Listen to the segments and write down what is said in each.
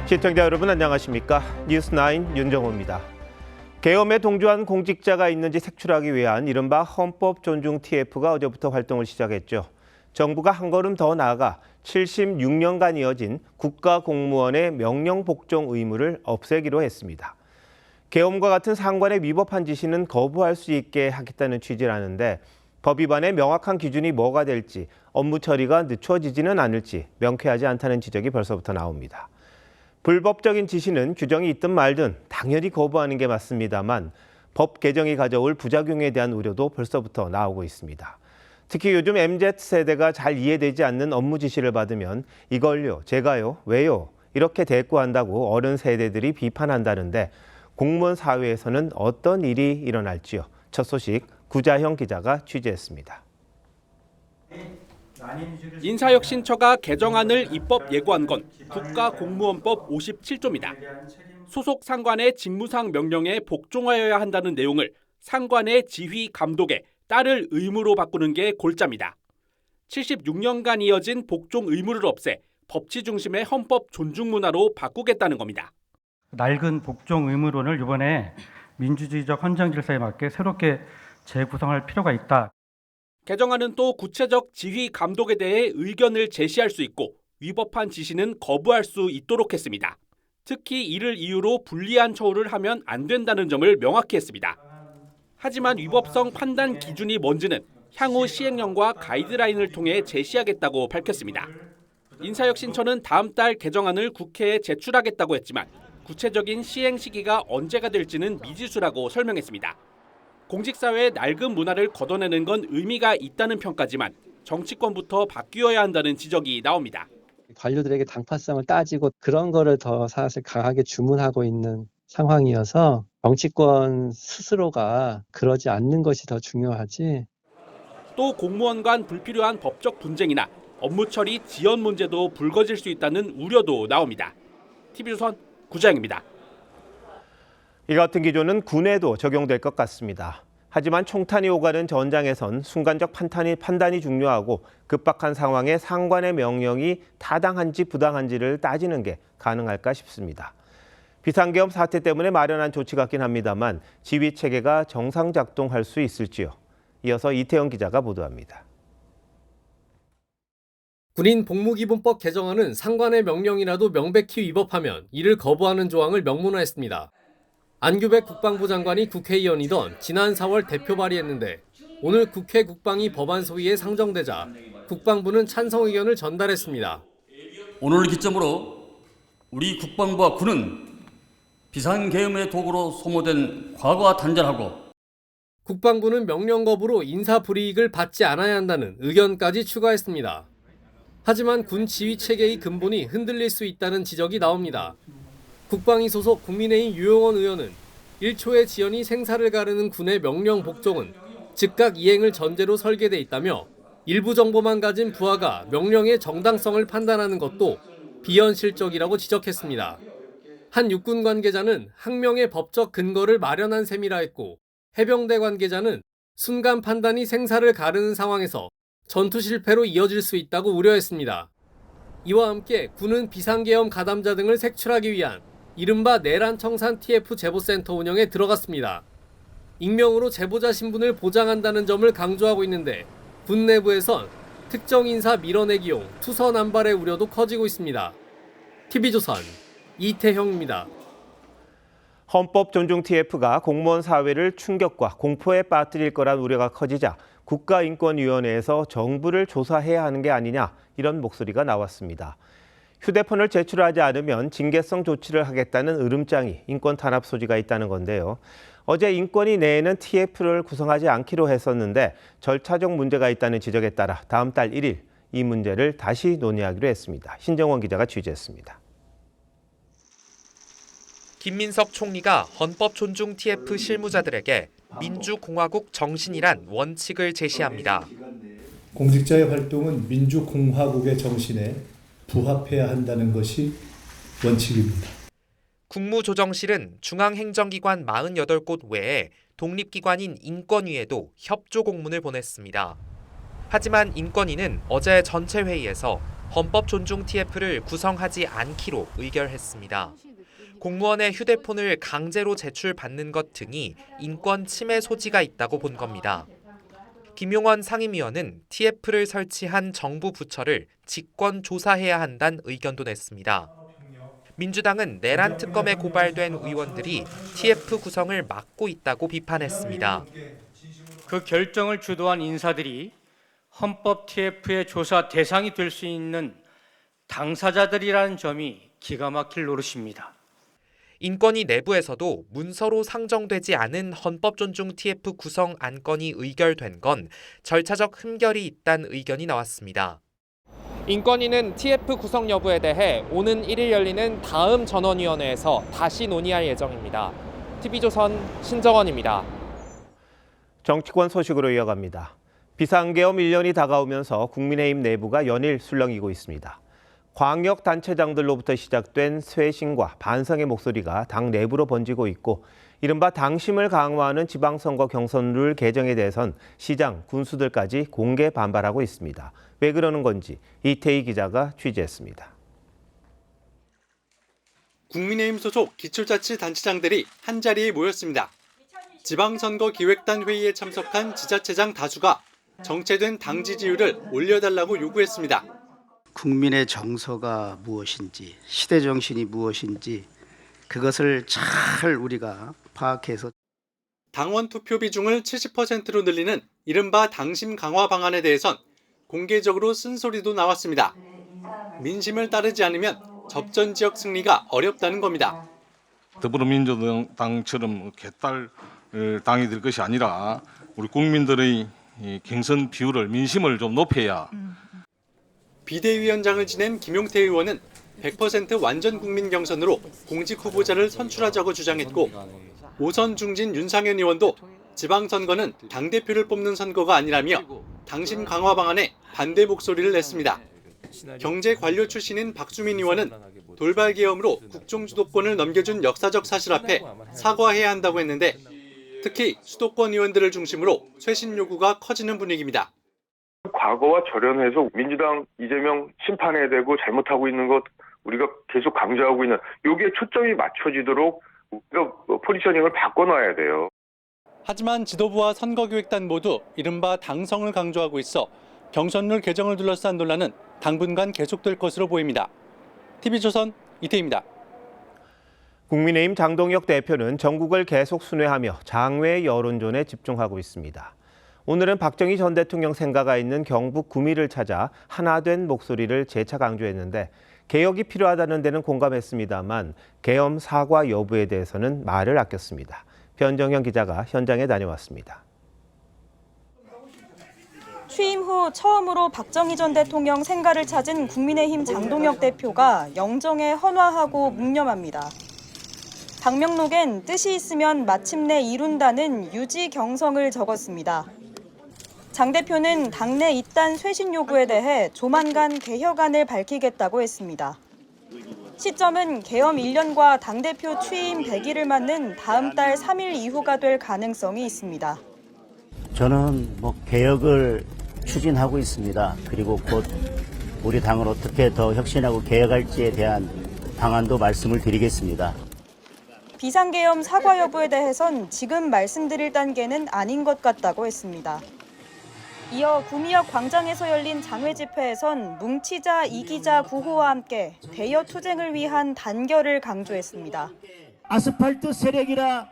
시청자 여러분 안녕하십니까? 뉴스9 윤정호입니다. 계엄에 동조한 공직자가 있는지 색출하기 위한 이른바 헌법 존중 TF가 어제부터 활동을 시작했죠. 정부가 한 걸음 더 나아가 76년간 이어진 국가공무원의 명령 복종 의무를 없애기로 했습니다. 계엄과 같은 상관에 위법한 지시는 거부할 수 있게 하겠다는 취지라는데 법 위반의 명확한 기준이 뭐가 될지, 업무 처리가 늦춰지지는 않을지 명쾌하지 않다는 지적이 벌써부터 나옵니다. 불법적인 지시는 규정이 있든 말든 당연히 거부하는 게 맞습니다만 법 개정이 가져올 부작용에 대한 우려도 벌써부터 나오고 있습니다. 특히 요즘 MZ세대가 잘 이해되지 않는 업무 지시를 받으면 이걸요, 제가요, 왜요? 이렇게 대꾸한다고 어른 세대들이 비판한다는데 공무원 사회에서는 어떤 일이 일어날지요? 첫 소식 구자형 기자가 취재했습니다. 인사혁신처가 개정안을 입법 예고한 건 국가공무원법 57조입니다. 소속 상관의 직무상 명령에 복종하여야 한다는 내용을 상관의 지휘 감독에 따를 의무로 바꾸는 게 골자입니다. 76년간 이어진 복종 의무를 없애 법치 중심의 헌법 존중 문화로 바꾸겠다는 겁니다. 낡은 복종 의무론을 이번에 민주주의적 헌정 질서에 맞게 새롭게 재구성할 필요가 있다. 개정안은 또 구체적 지휘 감독에 대해 의견을 제시할 수 있고 위법한 지시는 거부할 수 있도록 했습니다. 특히 이를 이유로 불리한 처우를 하면 안 된다는 점을 명확히 했습니다. 하지만 위법성 판단 기준이 뭔지는 향후 시행령과 가이드라인을 통해 제시하겠다고 밝혔습니다. 인사혁신처는 다음 달 개정안을 국회에 제출하겠다고 했지만 구체적인 시행 시기가 언제가 될지는 미지수라고 설명했습니다. 공직사회의 낡은 문화를 걷어내는 건 의미가 있다는 평가지만 정치권부터 바뀌어야 한다는 지적이 나옵니다. 관료들에게 당파성을 따지고 그런 거를 더 사실 강하게 주문하고 있는 상황이어서 정치권 스스로가 그러지 않는 것이 더 중요하지. 또 공무원 간 불필요한 법적 분쟁이나 업무 처리 지연 문제도 불거질 수 있다는 우려도 나옵니다. TV조선 구자영입니다. 이 같은 기조는 군에도 적용될 것 같습니다. 하지만 총탄이 오가는 전장에선 순간적 판단이 중요하고 급박한 상황에 상관의 명령이 타당한지 부당한지를 따지는 게 가능할까 싶습니다. 비상계엄 사태 때문에 마련한 조치 같긴 합니다만 지휘 체계가 정상 작동할 수 있을지요? 이어서 이태영 기자가 보도합니다. 군인 복무기본법 개정안은 상관의 명령이라도 명백히 위법하면 이를 거부하는 조항을 명문화했습니다. 안규백 국방부 장관이 국회의원이던 지난 4월 대표 발의했는데 오늘 국회 국방위 법안 소위에 상정되자 국방부는 찬성 의견을 전달했습니다. 오늘을 기점으로 우리 국방부와 군은 비상계엄의 도구로 소모된 과거와 단절하고 국방부는 명령 거부로 인사 불이익을 받지 않아야 한다는 의견까지 추가했습니다. 하지만 군 지휘 체계의 근본이 흔들릴 수 있다는 지적이 나옵니다. 국방위 소속 국민의힘 유영원 의원은 1초의 지연이 생사를 가르는 군의 명령 복종은 즉각 이행을 전제로 설계돼 있다며 일부 정보만 가진 부하가 명령의 정당성을 판단하는 것도 비현실적이라고 지적했습니다. 한 육군 관계자는 항명의 법적 근거를 마련한 셈이라 했고 해병대 관계자는 순간 판단이 생사를 가르는 상황에서 전투 실패로 이어질 수 있다고 우려했습니다. 이와 함께 군은 비상계엄 가담자 등을 색출하기 위한 이른바 내란 청산 TF 제보센터 운영에 들어갔습니다. 익명으로 제보자 신분을 보장한다는 점을 강조하고 있는데 군 내부에선 특정 인사 밀어내기용 투서 남발의 우려도 커지고 있습니다. TV조선 이태형입니다. 헌법 존중 TF가 공무원 사회를 충격과 공포에 빠뜨릴 거란 우려가 커지자 국가인권위원회에서 정부를 조사해야 하는 게 아니냐 이런 목소리가 나왔습니다. 휴대폰을 제출하지 않으면 징계성 조치를 하겠다는 으름장이 인권 탄압 소지가 있다는 건데요. 어제 인권위 내에는 TF를 구성하지 않기로 했었는데 절차적 문제가 있다는 지적에 따라 다음 달 1일 이 문제를 다시 논의하기로 했습니다. 신정원 기자가 취재했습니다. 김민석 총리가 헌법 존중 TF 실무자들에게 민주공화국 정신이란 원칙을 제시합니다. 공직자의 활동은 민주공화국의 정신에 부합해야 한다는 것이 원칙입니다. 국무조정실은 중앙행정기관 48곳 외에 독립기관인 인권위에도 협조 공문을 보냈습니다. 하지만 인권위는 어제 전체 회의에서 헌법 존중 TF를 구성하지 않기로 의결했습니다. 공무원의 휴대폰을 강제로 제출받는 것 등이 인권 침해 소지가 있다고 본 겁니다. 김용원 상임위원은 TF를 설치한 정부 부처를 직권 조사해야 한다는 의견도 냈습니다. 민주당은 내란 특검에 고발된 의원들이 TF 구성을 막고 있다고 비판했습니다. 그 결정을 주도한 인사들이 헌법 TF의 조사 대상이 될 수 있는 당사자들이라는 점이 기가 막힐 노릇입니다. 인권위 내부에서도 문서로 상정되지 않은 헌법 존중 TF 구성 안건이 의결된 건 절차적 흠결이 있다는 의견이 나왔습니다. 인권위는 TF 구성 여부에 대해 오는 1일 열리는 다음 전원위원회에서 다시 논의할 예정입니다. TV조선 신정원입니다. 정치권 소식으로 이어갑니다. 비상계엄 1년이 다가오면서 국민의힘 내부가 연일 술렁이고 있습니다. 광역단체장들로부터 시작된 쇄신과 반성의 목소리가 당 내부로 번지고 있고 이른바 당심을 강화하는 지방선거 경선룰 개정에 대해선 시장, 군수들까지 공개 반발하고 있습니다. 왜 그러는 건지 이태희 기자가 취재했습니다. 국민의힘 소속 기초자치단체장들이 한자리에 모였습니다. 지방선거 기획단 회의에 참석한 지자체장 다수가 정체된 당 지지율을 올려달라고 요구했습니다. 국민의 정서가 무엇인지, 시대 정신이 무엇인지 그것을 잘 우리가 파악해서 당원 투표 비중을 70%로 늘리는 이른바 당심 강화 방안에 대해선 공개적으로 쓴소리도 나왔습니다. 민심을 따르지 않으면 접전 지역 승리가 어렵다는 겁니다. 더불어민주당처럼 개딸 당이 될 것이 아니라 우리 국민들의 경선 비율을 민심을 좀 높여야. 비대위원장을 지낸 김용태 의원은 100% 완전 국민 경선으로 공직 후보자를 선출하자고 주장했고 오선 중진 윤상현 의원도 지방선거는 당대표를 뽑는 선거가 아니라며 당심 강화 방안에 반대 목소리를 냈습니다. 경제관료 출신인 박주민 의원은 돌발 계엄으로 국정 주도권을 넘겨준 역사적 사실 앞에 사과해야 한다고 했는데 특히 수도권 의원들을 중심으로 쇄신 요구가 커지는 분위기입니다. 과거와 절연해서 민주당 이재명 심판해야 되고 잘못하고 있는 것 우리가 계속 강조하고 있는 여기에 초점이 맞춰지도록 우리가 포지셔닝을 바꿔놔야 돼요. 하지만 지도부와 선거기획단 모두 이른바 당성을 강조하고 있어 경선룰 개정을 둘러싼 논란은 당분간 계속될 것으로 보입니다. TV조선 이태희입니다. 국민의힘 장동혁 대표는 전국을 계속 순회하며 장외 여론전에 집중하고 있습니다. 오늘은 박정희 전 대통령 생가가 있는 경북 구미를 찾아 하나된 목소리를 재차 강조했는데 개혁이 필요하다는 데는 공감했습니다만 계엄 사과 여부에 대해서는 말을 아꼈습니다. 변정현 기자가 현장에 다녀왔습니다. 취임 후 처음으로 박정희 전 대통령 생가를 찾은 국민의힘 장동혁 대표가 영정에 헌화하고 묵념합니다. 방명록엔 뜻이 있으면 마침내 이룬다는 유지 경성을 적었습니다. 장 대표는 당내 잇단 쇄신 요구에 대해 조만간 개혁안을 밝히겠다고 했습니다. 시점은 계엄 1년과 당대표 취임 100일을 맞는 다음 달 3일 이후가 될 가능성이 있습니다. 저는 개혁을 추진하고 있습니다. 그리고 곧 우리 당을 어떻게 더 혁신하고 개혁할지에 대한 방안도 말씀을 드리겠습니다. 비상계엄 사과 여부에 대해선 지금 말씀드릴 단계는 아닌 것 같다고 했습니다. 이어 구미역 광장에서 열린 장외 집회에선 뭉치자 이기자 구호와 함께 대여 투쟁을 위한 단결을 강조했습니다. 아스팔트 세력이라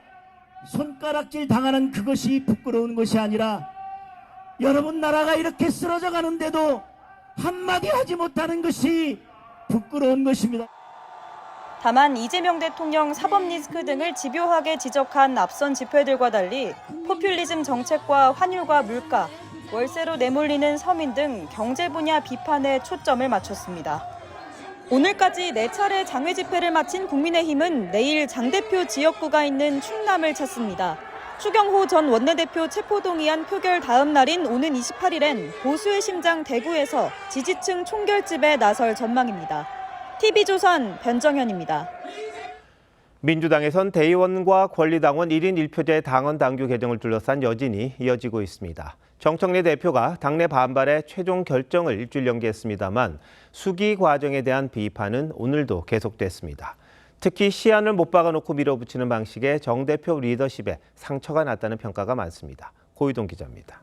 손가락질 당하는 그것이 부끄러운 것이 아니라 여러분 나라가 이렇게 쓰러져 가는데도 한마디 하지 못하는 것이 부끄러운 것입니다. 다만 이재명 대통령 사법 리스크 등을 집요하게 지적한 앞선 집회들과 달리 포퓰리즘 정책과 환율과 물가, 월세로 내몰리는 서민 등 경제 분야 비판에 초점을 맞췄습니다. 오늘까지 4차례 장외 집회를 마친 국민의힘은 내일 장 대표 지역구가 있는 충남을 찾습니다. 추경호 전 원내대표 체포동의안 표결 다음 날인 오는 28일엔 보수의 심장 대구에서 지지층 총결집에 나설 전망입니다. TV조선 변정현입니다. 민주당에선 대의원과 권리당원 1인 1표제 당원 당규 개정을 둘러싼 여진이 이어지고 있습니다. 정청래 대표가 당내 반발에 최종 결정을 일주일 연기했습니다만 수기 과정에 대한 비판은 오늘도 계속됐습니다. 특히 시한을 못 박아놓고 밀어붙이는 방식의 정 대표 리더십에 상처가 났다는 평가가 많습니다. 고유동 기자입니다.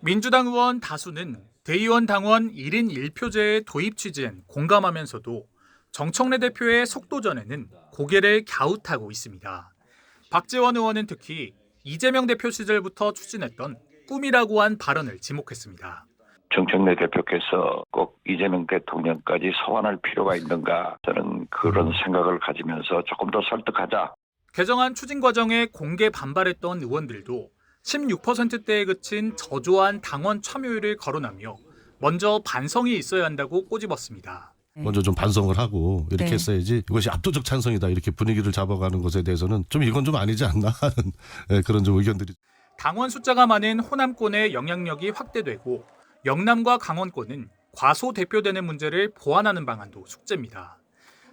민주당 의원 다수는 대의원 당원 1인 1표제의 도입 취지엔 공감하면서도 정청래 대표의 속도전에는 고개를 갸웃하고 있습니다. 박지원 의원은 특히 이재명 대표 시절부터 추진했던 꿈이라고 한 발언을 지목했습니다. 정청래 대표께서 꼭 이재명 대통령까지 소환할 필요가 있는가, 저는 그런 생각을 가지면서 조금 더 설득하자. 개정안 추진 과정에 공개 반발했던 의원들도 16%대에 그친 저조한 당원 참여율을 거론하며 먼저 반성이 있어야 한다고 꼬집었습니다. 먼저 좀 반성을 하고 이렇게 했어야지 이것이 압도적 찬성이다 이렇게 분위기를 잡아가는 것에 대해서는 좀 이건 좀 아니지 않나 하는 그런 좀 의견들이. 당원 숫자가 많은 호남권의 영향력이 확대되고 영남과 강원권은 과소 대표되는 문제를 보완하는 방안도 숙제입니다.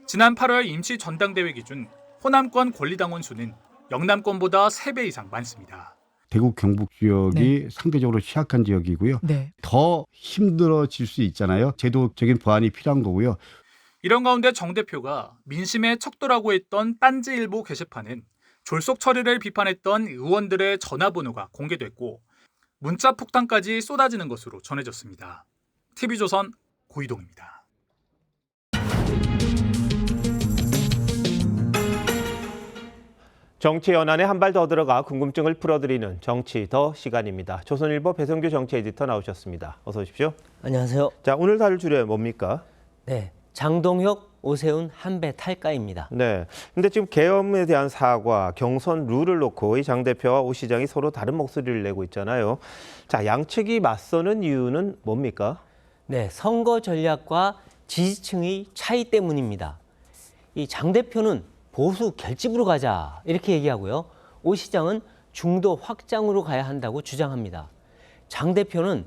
지난 8월 임시 전당대회 기준 호남권 권리당원 수는 영남권보다 3배 이상 많습니다. 대구 경북 지역이 상대적으로 취약한 지역이고요. 더 힘들어질 수 있잖아요. 제도적인 보완이 필요한 거고요. 이런 가운데 정 대표가 민심의 척도라고 했던 딴지일보 게시판은 졸속 처리를 비판했던 의원들의 전화번호가 공개됐고 문자 폭탄까지 쏟아지는 것으로 전해졌습니다. TV조선 고이동입니다. 정치 연안에 한 발 더 들어가 궁금증을 풀어드리는 정치 더 시간입니다. 조선일보 배성규 정치 에디터 나오셨습니다. 어서 오십시오. 안녕하세요. 자, 오늘 다룰 주제 뭡니까? 네, 장동혁, 오세훈 한 배 탈까입니다. 네, 근데 지금 계엄에 대한 사과, 경선 룰을 놓고 이 장 대표와 오 시장이 서로 다른 목소리를 내고 있잖아요. 자, 양측이 맞서는 이유는 뭡니까? 네, 선거 전략과 지지층의 차이 때문입니다. 이 장 대표는 보수 결집으로 가자 이렇게 얘기하고요. 오 시장은 중도 확장으로 가야 한다고 주장합니다. 장 대표는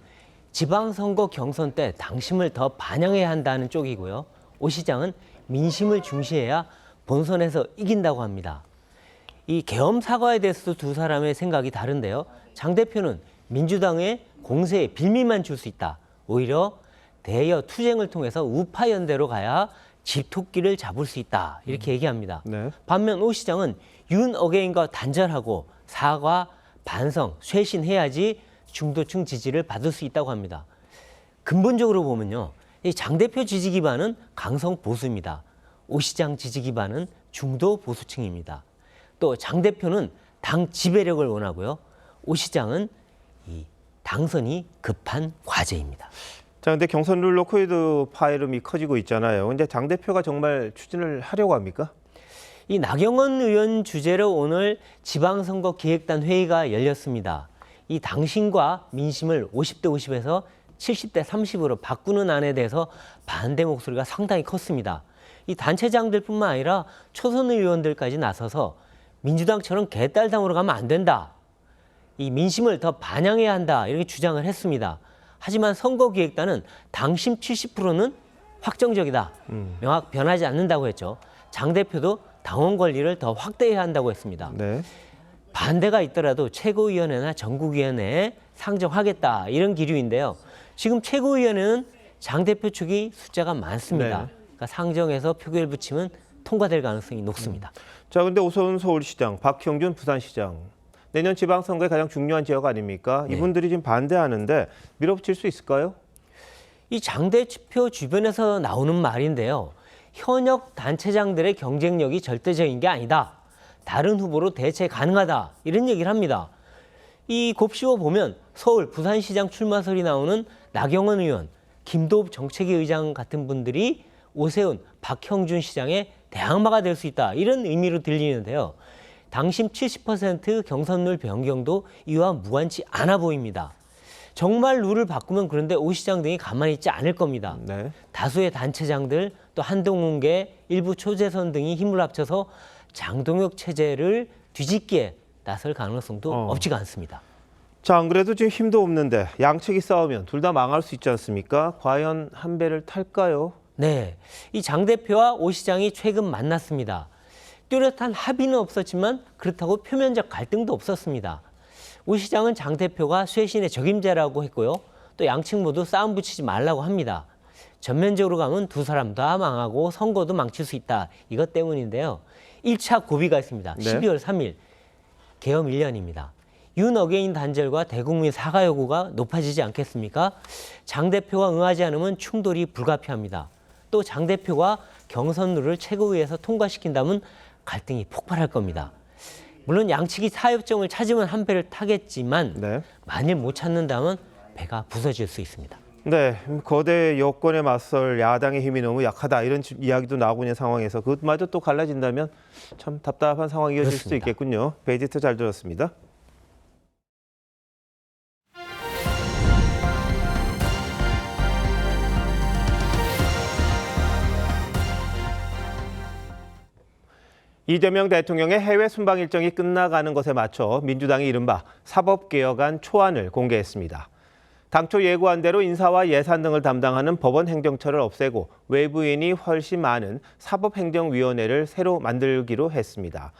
지방선거 경선 때 당심을 더 반영해야 한다는 쪽이고요. 오 시장은 민심을 중시해야 본선에서 이긴다고 합니다. 이 계엄 사과에 대해서도 두 사람의 생각이 다른데요. 장 대표는 민주당의 공세에 빌미만 줄 수 있다. 오히려 대여 투쟁을 통해서 우파 연대로 가야 집토끼를 잡을 수 있다. 이렇게 얘기합니다. 네. 반면 오 시장은 윤 어게인과 단절하고 사과, 반성, 쇄신해야지 중도층 지지를 받을 수 있다고 합니다. 근본적으로 보면요. 이 장 대표 지지 기반은 강성 보수입니다. 오 시장 지지 기반은 중도 보수층입니다. 또 장 대표는 당 지배력을 원하고요. 오 시장은 이 당선이 급한 과제입니다. 자, 근데 경선 룰 놓고 파열음이 커지고 있잖아요. 근데 장 대표가 정말 추진을 하려고 합니까? 이 나경원 의원 주재로 오늘 지방선거 기획단 회의가 열렸습니다. 이 당신과 민심을 50대 50에서 70대 30으로 바꾸는 안에 대해서 반대 목소리가 상당히 컸습니다. 이 단체장들뿐만 아니라 초선 의원들까지 나서서 민주당처럼 개딸당으로 가면 안 된다. 이 민심을 더 반영해야 한다. 이렇게 주장을 했습니다. 하지만 선거기획단은 당심 70%는 확정적이다. 명확 변하지 않는다고 했죠. 장 대표도 당원 권리를 더 확대해야 한다고 했습니다. 네. 반대가 있더라도 최고위원회나 전국위원회에 상정하겠다. 이런 기류인데요. 지금 최고위원회는 장 대표 측이 숫자가 많습니다. 네. 그러니까 상정해서 표결 붙이면 통과될 가능성이 높습니다. 자, 근데 오세훈 서울시장, 박형준 부산시장. 내년 지방선거의 가장 중요한 지역 아닙니까? 이분들이 지금 반대하는데 밀어붙일 수 있을까요? 이 장 대표 주변에서 나오는 말인데요. 현역 단체장들의 경쟁력이 절대적인 게 아니다. 다른 후보로 대체 가능하다. 이런 얘기를 합니다. 이 곱씹어 보면 서울 부산시장 출마설이 나오는 나경원 의원, 김도읍 정책위 의장 같은 분들이 오세훈, 박형준 시장의 대항마가 될 수 있다. 이런 의미로 들리는데요. 당심 70% 경선룰 변경도 이와 무관치 않아 보입니다. 정말 룰을 바꾸면 그런데 오 시장 등이 가만히 있지 않을 겁니다. 네. 다수의 단체장들 또 한동훈계 일부 초재선 등이 힘을 합쳐서 장동혁 체제를 뒤집기에 나설 가능성도 없지가 않습니다. 자, 안 그래도 지금 힘도 없는데 양측이 싸우면 둘 다 망할 수 있지 않습니까? 과연 한 배를 탈까요? 네, 이 장 대표와 오 시장이 최근 만났습니다. 뚜렷한 합의는 없었지만 그렇다고 표면적 갈등도 없었습니다. 오 시장은 장 대표가 쇄신의 적임자라고 했고요. 또 양측 모두 싸움 붙이지 말라고 합니다. 전면적으로 가면 두 사람 다 망하고 선거도 망칠 수 있다. 이것 때문인데요. 1차 고비가 있습니다. 네. 12월 3일 계엄 1년입니다. 윤 어게인 단절과 대국민 사과 요구가 높아지지 않겠습니까? 장 대표가 응하지 않으면 충돌이 불가피합니다. 또 장 대표가 경선룰을 최고위에서 통과시킨다면 갈등이 폭발할 겁니다. 물론 양측이 타협점을 찾으면 한 배를 타겠지만 만일 못 찾는다면 배가 부서질 수 있습니다. 네, 거대 여권에 맞설 야당의 힘이 너무 약하다 이런 이야기도 나오고 있는 상황에서 그것마저 또 갈라진다면 참 답답한 상황이 이어질 수도 있겠군요. 베이지트 잘 들었습니다. 이재명 대통령의 해외 순방 일정이 끝나가는 것에 맞춰 민주당이 이른바 사법개혁안 초안을 공개했습니다. 당초 예고한 대로 인사와 예산 등을 담당하는 법원 행정처를 없애고 외부인이 훨씬 많은 사법행정위원회를 새로 만들기로 했습니다.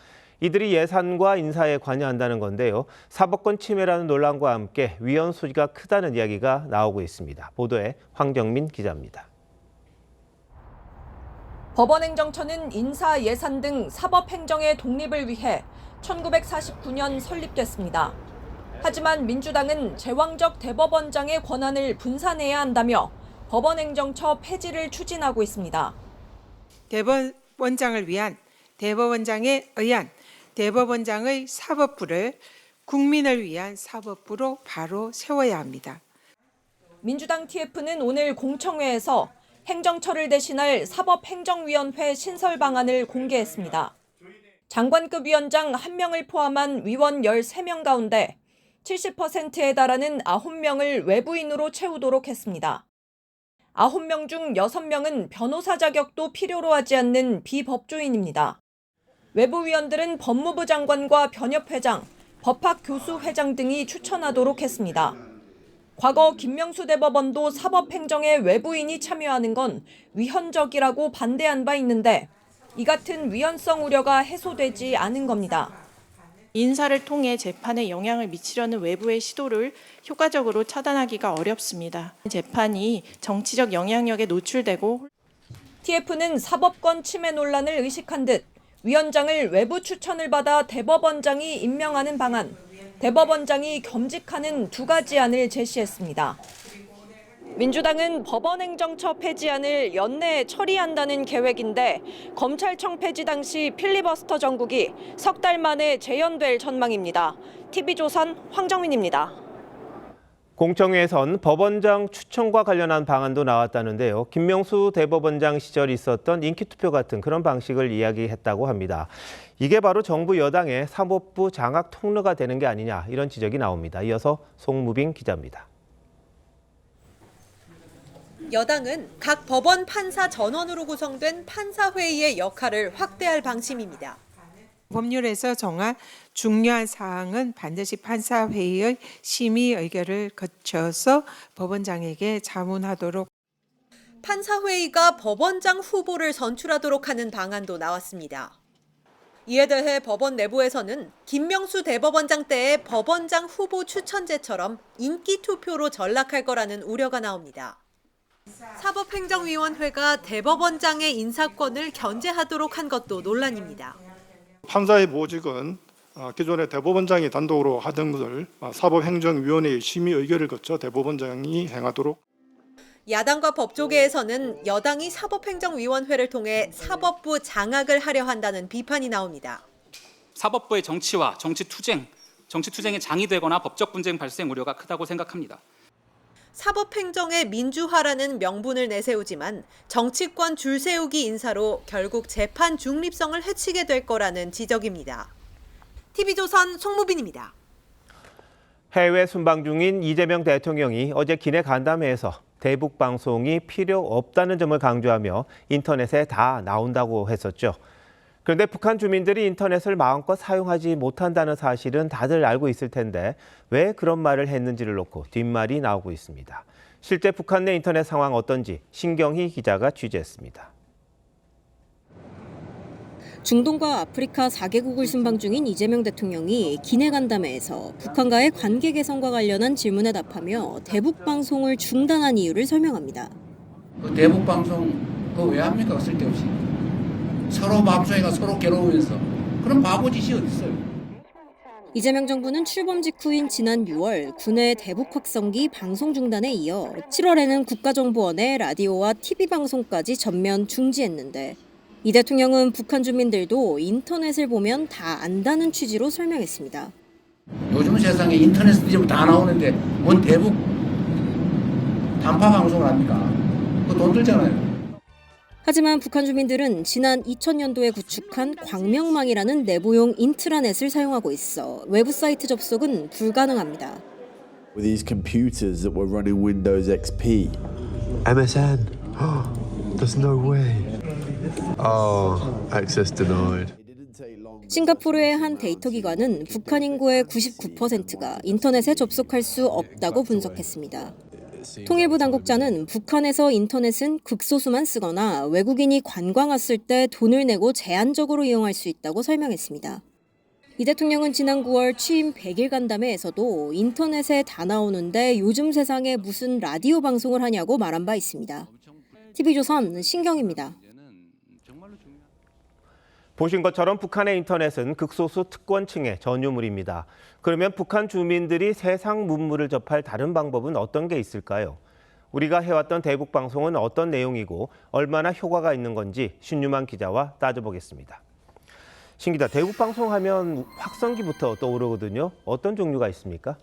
이들이 예산과 인사에 관여한다는 건데요. 사법권 침해라는 논란과 함께 위헌 소지가 크다는 이야기가 나오고 있습니다. 보도에 황정민 기자입니다. 법원행정처는 인사, 예산 등 사법행정의 독립을 위해 1949년 설립됐습니다. 하지만 민주당은 제왕적 대법원장의 권한을 분산해야 한다며 법원행정처 폐지를 추진하고 있습니다. 대법원장을 위한 대법원장에 의한 대법원장의 사법부를 국민을 위한 사법부로 바로 세워야 합니다. 민주당 TF는 오늘 공청회에서 행정처를 대신할 사법행정위원회 신설 방안을 공개했습니다. 장관급 위원장 1명을 포함한 위원 13명 가운데 70%에 달하는 9명을 외부인으로 채우도록 했습니다. 9명 중 6명은 변호사 자격도 필요로 하지 않는 비법조인입니다. 외부위원들은 법무부 장관과 변협회장, 법학교수회장 등이 추천하도록 했습니다. 과거 김명수 대법원도 사법행정에 외부인이 참여하는 건 위헌적이라고 반대한 바 있는데 이 같은 위헌성 우려가 해소되지 않은 겁니다. 인사를 통해 재판에 영향을 미치려는 외부의 시도를 효과적으로 차단하기가 어렵습니다. 재판이 정치적 영향력에 노출되고 TF는 사법권 침해 논란을 의식한 듯 위원장을 외부 추천을 받아 대법원장이 임명하는 방안, 대법원장이 겸직하는 두 가지 안을 제시했습니다. 민주당은 법원행정처 폐지안을 연내에 처리한다는 계획인데 검찰청 폐지 당시 필리버스터 정국이 석 달 만에 재연될 전망입니다. TV조선 황정민입니다. 공청회에선 법원장 추천과 관련한 방안도 나왔다는데요. 김명수 대법원장 시절 있었던 인기투표 같은 그런 방식을 이야기했다고 합니다. 이게 바로 정부 여당의 사법부 장악 통로가 되는 게 아니냐 이런 지적이 나옵니다. 이어서 송무빈 기자입니다. 여당은 각 법원 판사 전원으로 구성된 판사회의의 역할을 확대할 방침입니다. 법률에서 정한 중요한 사항은 반드시 판사회의의 심의 의결을 거쳐서 법원장에게 자문하도록. 판사회의가 법원장 후보를 선출하도록 하는 방안도 나왔습니다. 이에 대해 법원 내부에서는 김명수 대법원장 때의 법원장 후보 추천제처럼 인기 투표로 전락할 거라는 우려가 나옵니다. 사법행정위원회가 대법원장의 인사권을 견제하도록 한 것도 논란입니다. 판사의 모직은 기존의 대법원장이 단독으로 하던 것을 사법행정위원회의 심의 의결을 거쳐 대법원장이 행하도록. 야당과 법조계에서는 여당이 사법행정위원회를 통해 사법부 장악을 하려 한다는 비판이 나옵니다. 사법부의 정치와 정치투쟁의 장이 되거나 법적 분쟁 발생 우려가 크다고 생각합니다. 사법행정의 민주화라는 명분을 내세우지만 정치권 줄세우기 인사로 결국 재판 중립성을 해치게 될 거라는 지적입니다. TV조선 송무빈입니다. 해외 순방 중인 이재명 대통령이 어제 기내 간담회에서 대북 방송이 필요 없다는 점을 강조하며 인터넷에 다 나온다고 했었죠. 그런데 북한 주민들이 인터넷을 마음껏 사용하지 못한다는 사실은 다들 알고 있을 텐데 왜 그런 말을 했는지를 놓고 뒷말이 나오고 있습니다. 실제 북한 내 인터넷 상황 어떤지 신경희 기자가 취재했습니다. 중동과 아프리카 4개국을 순방 중인 이재명 대통령이 기내 간담회에서 북한과의 관계 개선과 관련한 질문에 답하며 대북 방송을 중단한 이유를 설명합니다. 그 대북 방송 그거 왜 합니까? 쓸데없이. 서로 방송해가 서로 괴로우면서. 그런 바보짓이 어디 있어요? 이재명 정부는 출범 직후인 지난 6월 국내 대북 확성기 방송 중단에 이어 7월에는 국가정보원의 라디오와 TV 방송까지 전면 중지했는데 이 대통령은 북한 주민들도 인터넷을 보면 다 안다는 취지로 설명했습니다. 요즘 세상에 인터넷 뒤집어 다 나오는데 뭔 대북 단파 방송을 합니까? 그거 돈 들잖아요. 하지만 북한 주민들은 지난 2000년도에 구축한 광명망이라는 내부용 인트라넷을 사용하고 있어 외부 사이트 접속은 불가능합니다. With these computers that were running Windows XP, MSN, there's no way. Access denied. 싱가포르의 한 데이터 기관은 북한 인구의 99%가 인터넷에 접속할 수 없다고 분석했습니다. 통일부 당국자는 북한에서 인터넷은 극소수만 쓰거나 외국인이 관광 왔을 때 돈을 내고 제한적으로 이용할 수 있다고 설명했습니다. 이 대통령은 지난 9월 취임 100일 간담회에서도 인터넷에 다 나오는데 요즘 세상에 무슨 라디오 방송을 하냐고 말한 바 있습니다. TV조선 신경입니다. 보신 것처럼 북한의 인터넷은 극소수 특권층의 전유물입니다. 그러면 북한 주민들이 세상 문물을 접할 다른 방법은 어떤 게 있을까요? 우리가 해왔던 대북 방송은 어떤 내용이고 얼마나 효과가 있는 건지 신유만 기자와 따져보겠습니다. 신 기자, 대북 방송하면 확성기부터 떠오르거든요. 어떤 종류가 있습니까?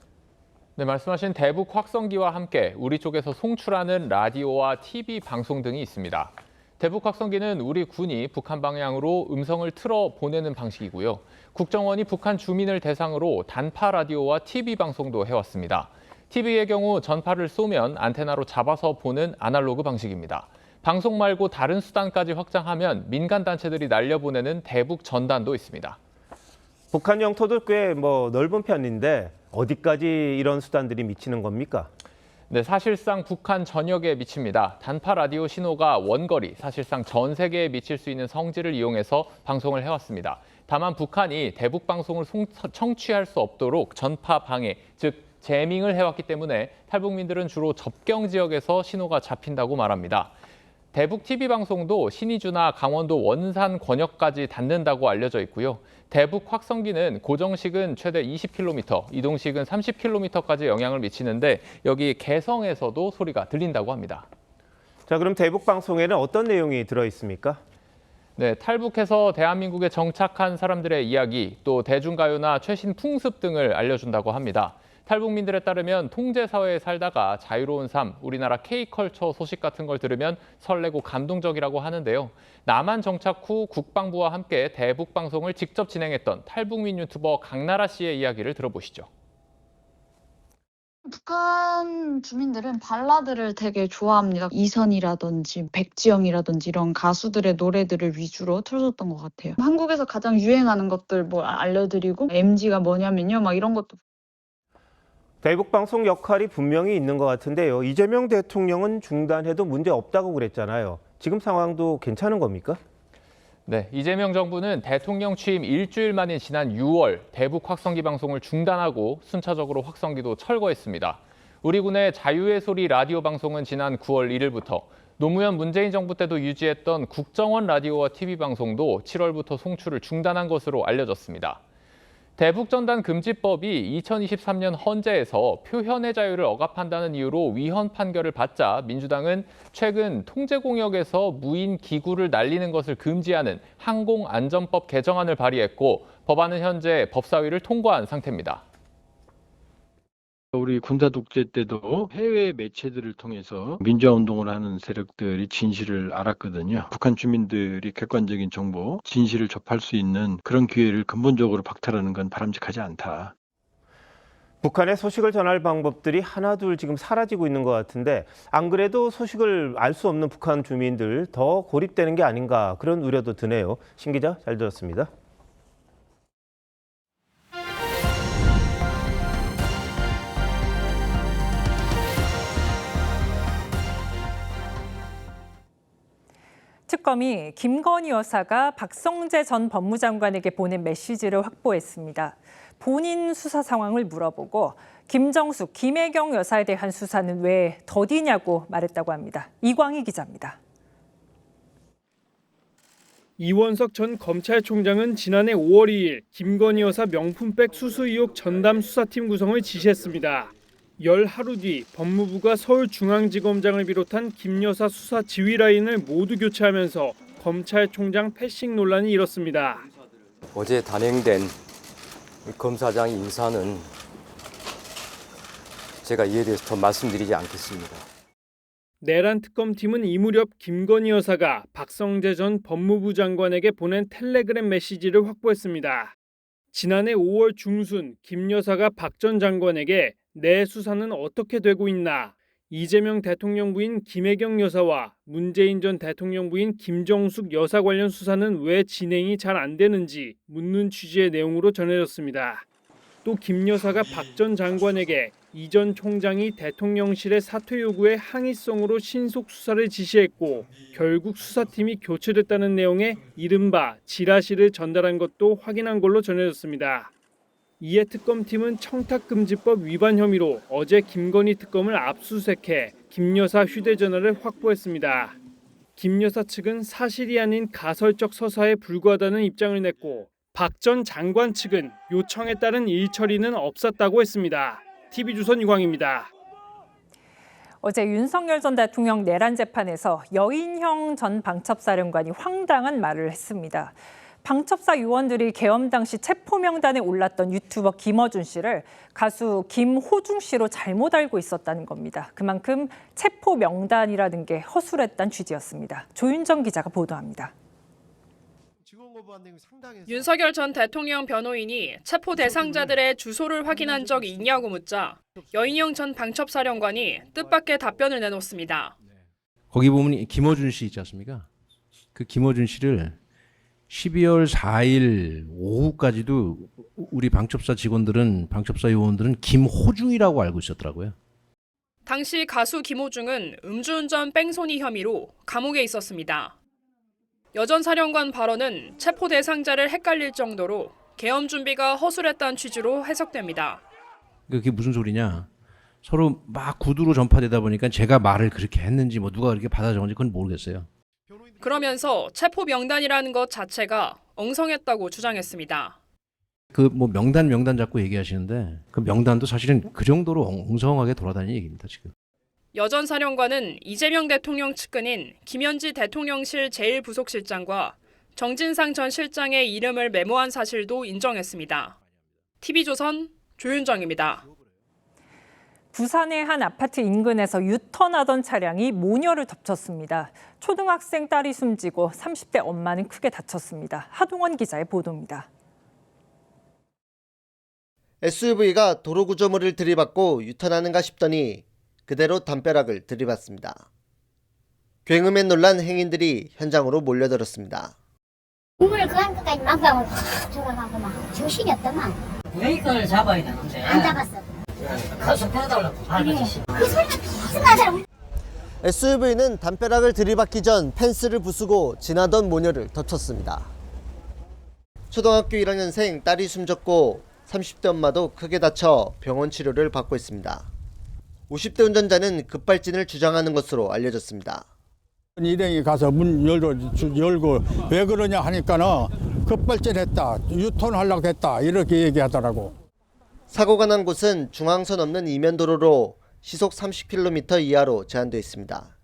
네, 말씀하신 대북 확성기와 함께 우리 쪽에서 송출하는 라디오와 TV 방송 등이 있습니다. 대북 확성기는 우리 군이 북한 방향으로 음성을 틀어 보내는 방식이고요. 국정원이 북한 주민을 대상으로 단파 라디오와 TV 방송도 해왔습니다. TV의 경우 전파를 쏘면 안테나로 잡아서 보는 아날로그 방식입니다. 방송 말고 다른 수단까지 확장하면 민간 단체들이 날려보내는 대북 전단도 있습니다. 북한 영토도 꽤 넓은 편인데 어디까지 이런 수단들이 미치는 겁니까? 네, 사실상 북한 전역에 미칩니다. 단파 라디오 신호가 원거리, 사실상 전 세계에 미칠 수 있는 성질을 이용해서 방송을 해왔습니다. 다만 북한이 대북 방송을 청취할 수 없도록 전파 방해, 즉 제밍을 해왔기 때문에 탈북민들은 주로 접경 지역에서 신호가 잡힌다고 말합니다. 대북 TV 방송도 신의주나 강원도 원산 권역까지 닿는다고 알려져 있고요. 대북 확성기는 고정식은 최대 20km, 이동식은 30km까지 영향을 미치는데 여기 개성에서도 소리가 들린다고 합니다. 자, 그럼 대북 방송에는 어떤 내용이 들어 있습니까? 네, 탈북해서 대한민국에 정착한 사람들의 이야기, 또 대중가요나 최신 풍습 등을 알려준다고 합니다. 탈북민들에 따르면 통제사회에 살다가 자유로운 삶, 우리나라 K컬처 소식 같은 걸 들으면 설레고 감동적이라고 하는데요. 남한 정착 후 국방부와 함께 대북 방송을 직접 진행했던 탈북민 유튜버 강나라 씨의 이야기를 들어보시죠. 북한 주민들은 발라드를 되게 좋아합니다. 이선이라든지 백지영이라든지 이런 가수들의 노래들을 위주로 틀어줬던 것 같아요. 한국에서 가장 유행하는 것들 알려드리고 MG가 뭐냐면요. 이런 것도. 대북 방송 역할이 분명히 있는 것 같은데요. 이재명 대통령은 중단해도 문제 없다고 그랬잖아요. 지금 상황도 괜찮은 겁니까? 네, 이재명 정부는 대통령 취임 일주일 만인 지난 6월 대북 확성기 방송을 중단하고 순차적으로 확성기도 철거했습니다. 우리 군의 자유의 소리 라디오 방송은 지난 9월 1일부터 노무현 문재인 정부 때도 유지했던 국정원 라디오와 TV 방송도 7월부터 송출을 중단한 것으로 알려졌습니다. 대북전단 금지법이 2023년 헌재에서 표현의 자유를 억압한다는 이유로 위헌 판결을 받자 민주당은 최근 통제공역에서 무인 기구를 날리는 것을 금지하는 항공안전법 개정안을 발의했고 법안은 현재 법사위를 통과한 상태입니다. 우리 군사 독재 때도 해외 매체들을 통해서 민주화운동을 하는 세력들이 진실을 알았거든요. 북한 주민들이 객관적인 정보, 진실을 접할 수 있는 그런 기회를 근본적으로 박탈하는 건 바람직하지 않다. 북한의 소식을 전할 방법들이 하나둘 지금 사라지고 있는 것 같은데 안 그래도 소식을 알 수 없는 북한 주민들 더 고립되는 게 아닌가 그런 우려도 드네요. 신 기자 잘 들었습니다. 특검이 김건희 여사가 박성재 전 법무장관에게 보낸 메시지를 확보했습니다. 본인 수사 상황을 물어보고 김정숙, 김혜경 여사에 대한 수사는 왜 더디냐고 말했다고 합니다. 이광희 기자입니다. 이원석 전 검찰총장은 지난해 5월 2일 김건희 여사 명품백 수수 의혹 전담 수사팀 구성을 지시했습니다. 열 하루 뒤 법무부가 서울중앙지검장을 비롯한 김 여사 수사 지휘 라인을 모두 교체하면서 검찰총장 패싱 논란이 일었습니다. 어제 단행된 검사장 인사는 제가 이에 대해서 더 말씀드리지 않겠습니다. 내란 특검팀은 이 무렵 김건희 여사가 박성재 전 법무부 장관에게 보낸 텔레그램 메시지를 확보했습니다. 지난해 5월 중순 김 여사가 박 전 장관에게 내 수사는 어떻게 되고 있나, 이재명 대통령 부인 김혜경 여사와 문재인 전 대통령 부인 김정숙 여사 관련 수사는 왜 진행이 잘 안 되는지 묻는 취지의 내용으로 전해졌습니다. 또 김 여사가 박 전 장관에게 이 전 총장이 대통령실의 사퇴 요구에 항의성으로 신속 수사를 지시했고 결국 수사팀이 교체됐다는 내용의 이른바 지라시를 전달한 것도 확인한 걸로 전해졌습니다. 이에 특검팀은 청탁금지법 위반 혐의로 어제 김건희 특검을 압수수색해 김 여사 휴대전화를 확보했습니다. 김 여사 측은 사실이 아닌 가설적 서사에 불과하다는 입장을 냈고 박 전 장관 측은 요청에 따른 일처리는 없었다고 했습니다. TV조선 유광입니다. 어제 윤석열 전 대통령 내란 재판에서 여인형 전 방첩사령관이 황당한 말을 했습니다. 방첩사 요원들이 계엄 당시 체포 명단에 올랐던 유튜버 김어준 씨를 가수 김호중 씨로 잘못 알고 있었다는 겁니다. 그만큼 체포 명단이라는 게 허술했다는 취지였습니다. 조윤정 기자가 보도합니다. 윤석열 전 대통령 변호인이 체포 대상자들의 주소를 확인한 적이 있냐고 묻자 여인형 전 방첩사령관이 뜻밖의 답변을 내놓습니다. 거기 보면 김어준 씨 있지 않습니까? 그 김어준 씨를 12월 4일 오후까지도 우리 방첩사 직원들은, 방첩사 요원들은 김호중이라고 알고 있었더라고요. 당시 가수 김호중은 음주운전 뺑소니 혐의로 감옥에 있었습니다. 여 전 사령관 발언은 체포 대상자를 헷갈릴 정도로 계엄 준비가 허술했다는 취지로 해석됩니다. 그게 무슨 소리냐? 서로 막 구두로 전파되다 보니까 제가 말을 그렇게 했는지 뭐 누가 그렇게 받아 적은지 그건 모르겠어요. 그러면서 체포 명단이라는 것 자체가 엉성했다고 주장했습니다. 그 뭐 명단 자꾸 얘기하시는데 그 명단도 사실은 그 정도로 엉성하게 돌아다니는 얘기입니다, 지금. 여 전 사령관은 이재명 대통령 측근인 김현지 대통령실 제1부속실장과 정진상 전 실장의 이름을 메모한 사실도 인정했습니다. TV조선 조윤정입니다. 부산의 한 아파트 인근에서 유턴하던 차량이 모녀를 덮쳤습니다. 초등학생 딸이 숨지고 30대 엄마는 크게 다쳤습니다. 하동원 기자의 보도입니다. SUV가 도로 구조물을 들이받고 유턴하는가 싶더니 그대로 담벼락을 들이받습니다. 굉음에 놀란 행인들이 현장으로 몰려들었습니다. 물을 그 안까지 막강을 확 들어가고 막 정신이 없더만. 브레이크를 잡아야 되는데 안 잡았어. 가서 빼달라고 밟아주시. 그 소리가 계속 나잖아. SUV는 담벼락을 들이받기 전 펜스를 부수고 지나던 모녀를 덮쳤습니다. 초등학교 1학년생 딸이 숨졌고 30대 엄마도 크게 다쳐 병원 치료를 받고 있습니다. 50대 운전자는 급발진을 주장하는 것으로 알려졌습니다. 일행이 가서 문 열고 왜 그러냐 하니까는 급발진했다, 유턴하려고 했다 이렇게 얘기하더라고. 사고가 난 곳은 중앙선 없는 이면도로로 시속 30km 이하로 제한되어 있습니다.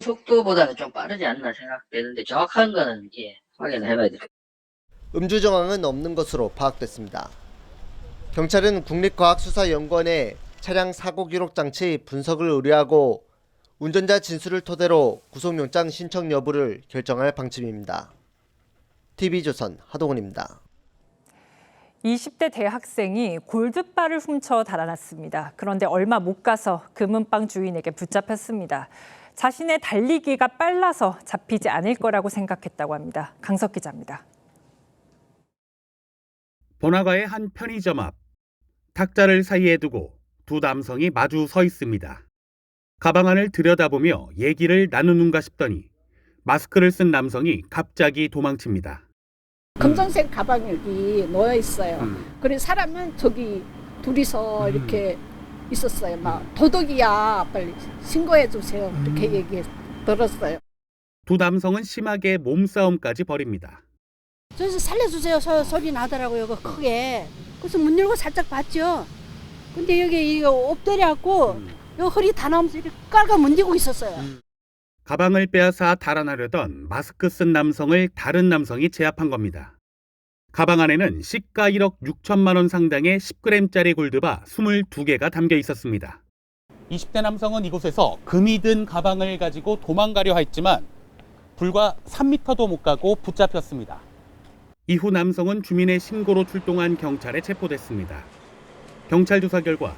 속도보다는 좀 빠르지 않나 생각되는데 정확한 거는 확인을 해봐야 돼요. 음주 정황은 없는 것으로 파악됐습니다. 경찰은 국립과학수사연구원에 차량 사고 기록 장치 분석을 의뢰하고 운전자 진술을 토대로 구속영장 신청 여부를 결정할 방침입니다. TV조선 하동훈입니다. 20대 대학생이 골드바를 훔쳐 달아났습니다. 그런데 얼마 못 가서 금은방 주인에게 붙잡혔습니다. 자신의 달리기가 빨라서 잡히지 않을 거라고 생각했다고 합니다. 강석 기자입니다. 번화가의 한 편의점 앞, 탁자를 사이에 두고 두 남성이 마주 서 있습니다. 가방 안을 들여다보며 얘기를 나누는가 싶더니 마스크를 쓴 남성이 갑자기 도망칩니다. 검정색 가방이 여기 놓여 있어요. 그래서 사람은 저기 둘이서 이렇게 있었어요. 막 도둑이야, 빨리 신고해 주세요. 이렇게 얘기 들었어요. 두 남성은 심하게 몸싸움까지 벌입니다. 저기서 살려주세요 소리 나더라고요. 크게. 그래서 문 열고 살짝 봤죠. 근데 여기 이거 엎드려갖고 요 허리 다 나오면서 이렇게 깔가 문지고 있었어요. 가방을 빼앗아 달아나려던 마스크 쓴 남성을 다른 남성이 제압한 겁니다. 가방 안에는 시가 1억 6천만 원 상당의 10g짜리 골드바 22개가 담겨 있었습니다. 20대 남성은 이곳에서 금이 든 가방을 가지고 도망가려 했지만 불과 3m도 못 가고 붙잡혔습니다. 이후 남성은 주민의 신고로 출동한 경찰에 체포됐습니다. 경찰 조사 결과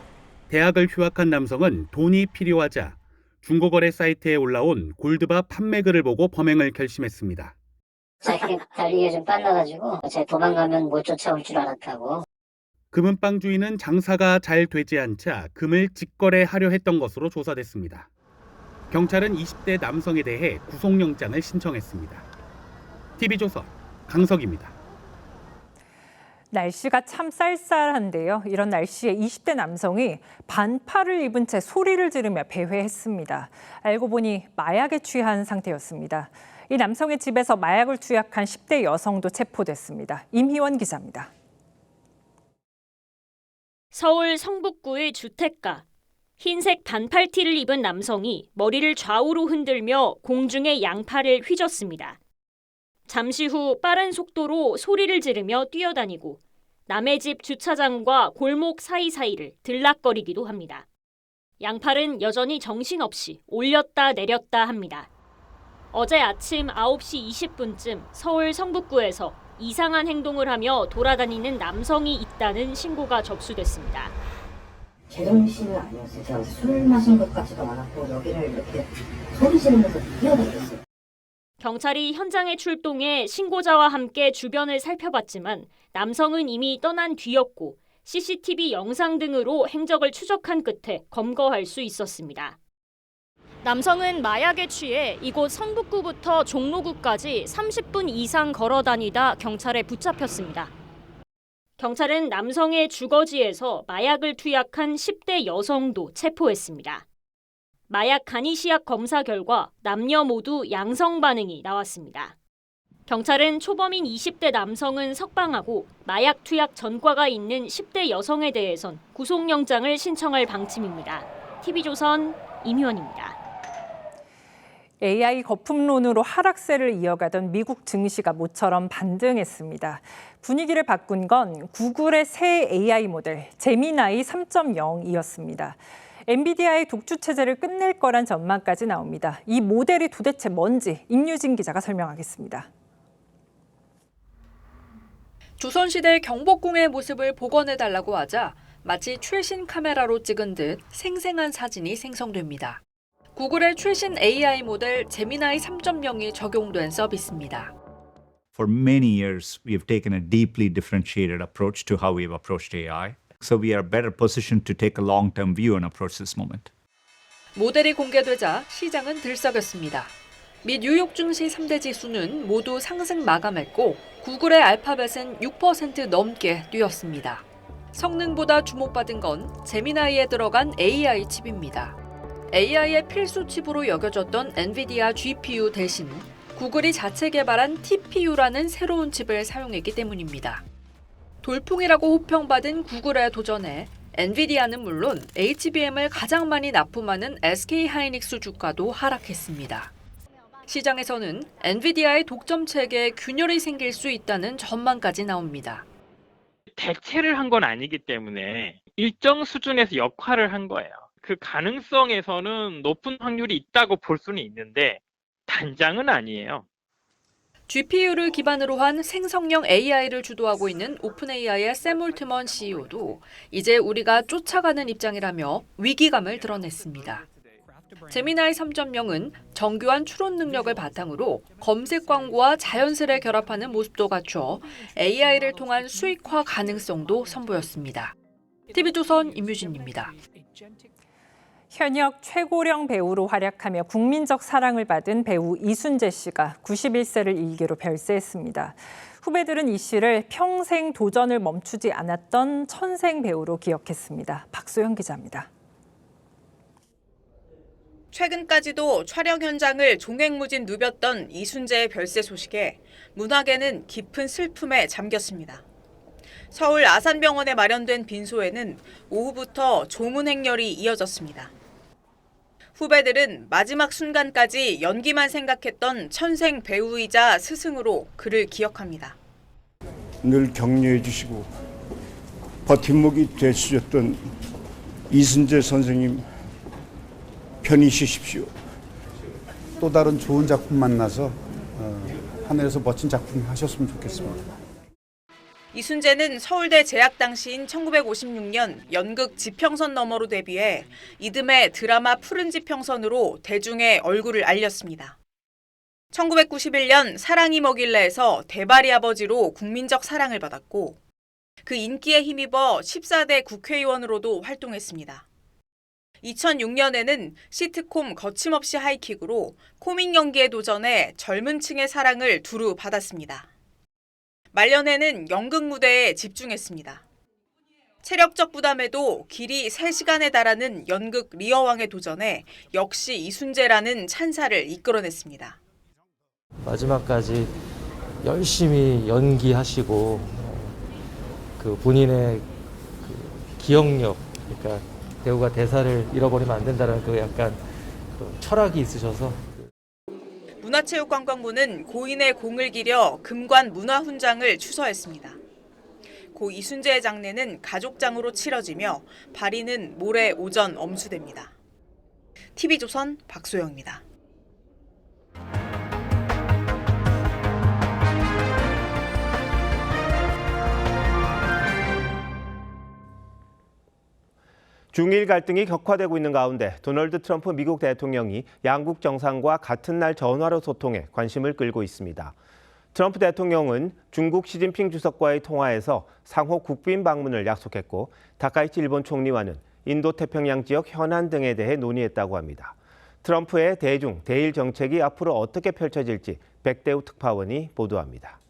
대학을 휴학한 남성은 돈이 필요하자 중고거래 사이트에 올라온 골드바 판매글을 보고 범행을 결심했습니다. 자기가 달리기가 좀 빨라가지고 제가 도망가면 못 쫓아올 줄 알았다고. 금은방 주인은 장사가 잘 되지 않자 금을 직거래하려 했던 것으로 조사됐습니다. 경찰은 20대 남성에 대해 구속영장을 신청했습니다. TV조선 강석입니다. 날씨가 참 쌀쌀한데요. 이런 날씨에 20대 남성이 반팔을 입은 채 소리를 지르며 배회했습니다. 알고 보니 마약에 취한 상태였습니다. 이 남성의 집에서 마약을 투약한 10대 여성도 체포됐습니다. 임희원 기자입니다. 서울 성북구의 주택가. 흰색 반팔티를 입은 남성이 머리를 좌우로 흔들며 공중에 양팔을 휘젓습니다. 잠시 후 빠른 속도로 소리를 지르며 뛰어다니고 남의 집 주차장과 골목 사이사이를 들락거리기도 합니다. 양팔은 여전히 정신없이 올렸다 내렸다 합니다. 어제 아침 9시 20분쯤 서울 성북구에서 이상한 행동을 하며 돌아다니는 남성이 있다는 신고가 접수됐습니다. 제정신은 아니었어요. 제가 술 마신 것 같지도 않았고 여기를 이렇게 소리 지르면서 뛰어다녔어요. 경찰이 현장에 출동해 신고자와 함께 주변을 살펴봤지만 남성은 이미 떠난 뒤였고 CCTV 영상 등으로 행적을 추적한 끝에 검거할 수 있었습니다. 남성은 마약에 취해 이곳 성북구부터 종로구까지 30분 이상 걸어 다니다 경찰에 붙잡혔습니다. 경찰은 남성의 주거지에서 마약을 투약한 10대 여성도 체포했습니다. 마약 간이시약 검사 결과 남녀 모두 양성 반응이 나왔습니다. 경찰은 초범인 20대 남성은 석방하고 마약 투약 전과가 있는 10대 여성에 대해선 구속영장을 신청할 방침입니다. TV조선 임희원입니다. AI 거품론으로 하락세를 이어가던 미국 증시가 모처럼 반등했습니다. 분위기를 바꾼 건 구글의 새 AI 모델 제미나이 3.0이었습니다. 엔비디아의 독주 체제를 끝낼 거란 전망까지 나옵니다. 이 모델이 도대체 뭔지 임유진 기자가 설명하겠습니다. 조선시대 경복궁의 모습을 복원해달라고 하자 마치 최신 카메라로 찍은 듯 생생한 사진이 생성됩니다. 구글의 최신 AI 모델 제미나이 3.0이 적용된 서비스입니다. For many years, we have taken a deeply differentiated approach to how we have approached AI. So we are better positioned to take a long-term view and approach this moment. 모델이 공개되자 시장은 들썩였습니다. 미 뉴욕 증시 3대 지수는 모두 상승 마감했고 구글의 알파벳은 6% 넘게 뛰었습니다. 성능보다 주목받은 건 제미나이에 들어간 AI 칩입니다. AI의 필수 칩으로 여겨졌던 엔비디아 GPU 대신 구글이 자체 개발한 TPU라는 새로운 칩을 사용했기 때문입니다. 돌풍이라고 호평받은 구글의 도전에 엔비디아는 물론 HBM을 가장 많이 납품하는 SK하이닉스 주가도 하락했습니다. 시장에서는 엔비디아의 독점 체계에 균열이 생길 수 있다는 전망까지 나옵니다. 대체를 한 건 아니기 때문에 일정 수준에서 역할을 한 거예요. 그 가능성에서는 높은 확률이 있다고 볼 수는 있는데 단장은 아니에요. GPU를 기반으로 한 생성형 AI를 주도하고 있는 오픈AI의 샘 올트먼 CEO도 이제 우리가 쫓아가는 입장이라며 위기감을 드러냈습니다. 제미나이 3.0은 정교한 추론 능력을 바탕으로 검색 광고와 자연스레 결합하는 모습도 갖춰 AI를 통한 수익화 가능성도 선보였습니다. TV조선 임유진입니다. 현역 최고령 배우로 활약하며 국민적 사랑을 받은 배우 이순재 씨가 91세를 일기로 별세했습니다. 후배들은 이 씨를 평생 도전을 멈추지 않았던 천생 배우로 기억했습니다. 박소영 기자입니다. 최근까지도 촬영 현장을 종횡무진 누볐던 이순재의 별세 소식에 문학계는 깊은 슬픔에 잠겼습니다. 서울 아산병원에 마련된 빈소에는 오후부터 조문 행렬이 이어졌습니다. 후배들은 마지막 순간까지 연기만 생각했던 천생 배우이자 스승으로 그를 기억합니다. 늘 격려해 주시고 버팀목이 되주셨던 이순재 선생님 편히 쉬십시오. 또 다른 좋은 작품 만나서 하늘에서 멋진 작품 하셨으면 좋겠습니다. 이순재는 서울대 재학 당시인 1956년 연극 지평선 너머로 데뷔해 이듬해 드라마 푸른 지평선으로 대중의 얼굴을 알렸습니다. 1991년 사랑이 뭐길래에서 대발이 아버지로 국민적 사랑을 받았고 그 인기에 힘입어 14대 국회의원으로도 활동했습니다. 2006년에는 시트콤 거침없이 하이킥으로 코믹 연기에 도전해 젊은 층의 사랑을 두루 받았습니다. 말년에는 연극 무대에 집중했습니다. 체력적 부담에도 길이 3시간에 달하는 연극 리어왕에 도전해 역시 이순재라는 찬사를 이끌어냈습니다. 마지막까지 열심히 연기하시고 그 본인의 그 기억력, 그러니까 배우가 대사를 잃어버리면 안 된다는 그 약간 그 철학이 있으셔서. 문화체육관광부는 고인의 공을 기려 금관 문화훈장을 추서했습니다. 고 이순재의 장례는 가족장으로 치러지며 발인은 모레 오전 엄수됩니다. TV조선 박소영입니다. 중일 갈등이 격화되고 있는 가운데 도널드 트럼프 미국 대통령이 양국 정상과 같은 날 전화로 소통해 관심을 끌고 있습니다. 트럼프 대통령은 중국 시진핑 주석과의 통화에서 상호 국빈 방문을 약속했고 다카이치 일본 총리와는 인도태평양 지역 현안 등에 대해 논의했다고 합니다. 트럼프의 대중, 대일 정책이 앞으로 어떻게 펼쳐질지 백대우 특파원이 보도합니다.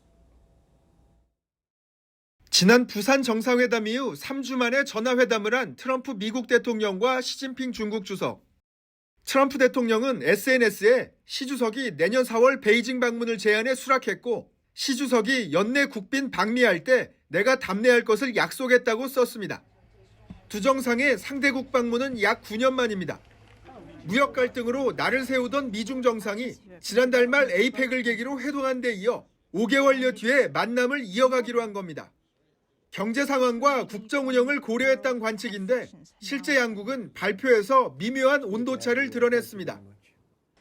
지난 부산 정상회담 이후 3주 만에 전화회담을 한 트럼프 미국 대통령과 시진핑 중국 주석. 트럼프 대통령은 SNS에 시 주석이 내년 4월 베이징 방문을 제안해 수락했고 시 주석이 연내 국빈 방미할 때 내가 답례할 것을 약속했다고 썼습니다. 두 정상의 상대국 방문은 약 9년 만입니다. 무역 갈등으로 날을 세우던 미중 정상이 지난달 말 에이펙을 계기로 회동한 데 이어 5개월여 뒤에 만남을 이어가기로 한 겁니다. 경제 상황과 국정 운영을 고려했다는 관측인데 실제 양국은 발표에서 미묘한 온도차를 드러냈습니다.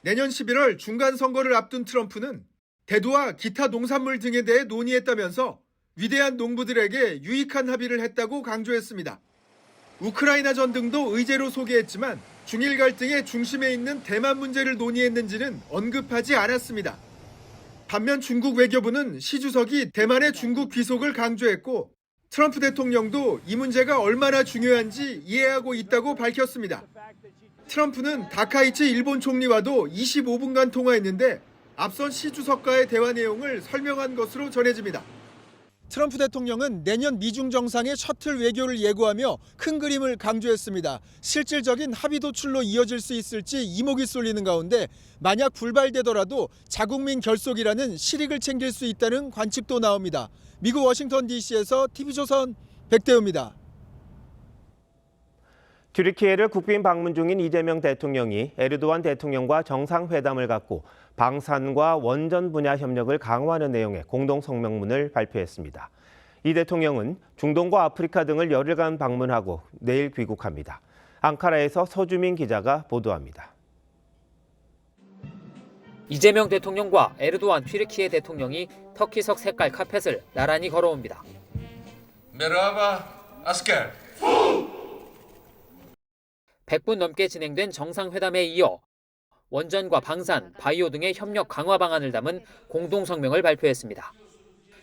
내년 11월 중간 선거를 앞둔 트럼프는 대두와 기타 농산물 등에 대해 논의했다면서 위대한 농부들에게 유익한 합의를 했다고 강조했습니다. 우크라이나 전등도 의제로 소개했지만 중일 갈등의 중심에 있는 대만 문제를 논의했는지는 언급하지 않았습니다. 반면 중국 외교부는 시 주석이 대만의 중국 귀속을 강조했고 트럼프 대통령도 이 문제가 얼마나 중요한지 이해하고 있다고 밝혔습니다. 트럼프는 다카이치 일본 총리와도 25분간 통화했는데 앞선 시 주석과의 대화 내용을 설명한 것으로 전해집니다. 트럼프 대통령은 내년 미중 정상의 셔틀 외교를 예고하며 큰 그림을 강조했습니다. 실질적인 합의 도출로 이어질 수 있을지 이목이 쏠리는 가운데 만약 불발되더라도 자국민 결속이라는 실익을 챙길 수 있다는 관측도 나옵니다. 미국 워싱턴 DC에서 TV조선 백대우입니다. 튀르키예를 국빈 방문 중인 이재명 대통령이 에르도안 대통령과 정상회담을 갖고 방산과 원전 분야 협력을 강화하는 내용의 공동 성명문을 발표했습니다. 이 대통령은 중동과 아프리카 등을 열흘간 방문하고 내일 귀국합니다. 앙카라에서 서주민 기자가 보도합니다. 이재명 대통령과 에르도안 튀르키예 대통령이 터키석 색깔 카펫을 나란히 걸어옵니다. 메라바 아스케르. 100분 넘게 진행된 정상회담에 이어 원전과 방산, 바이오 등의 협력 강화 방안을 담은 공동성명을 발표했습니다.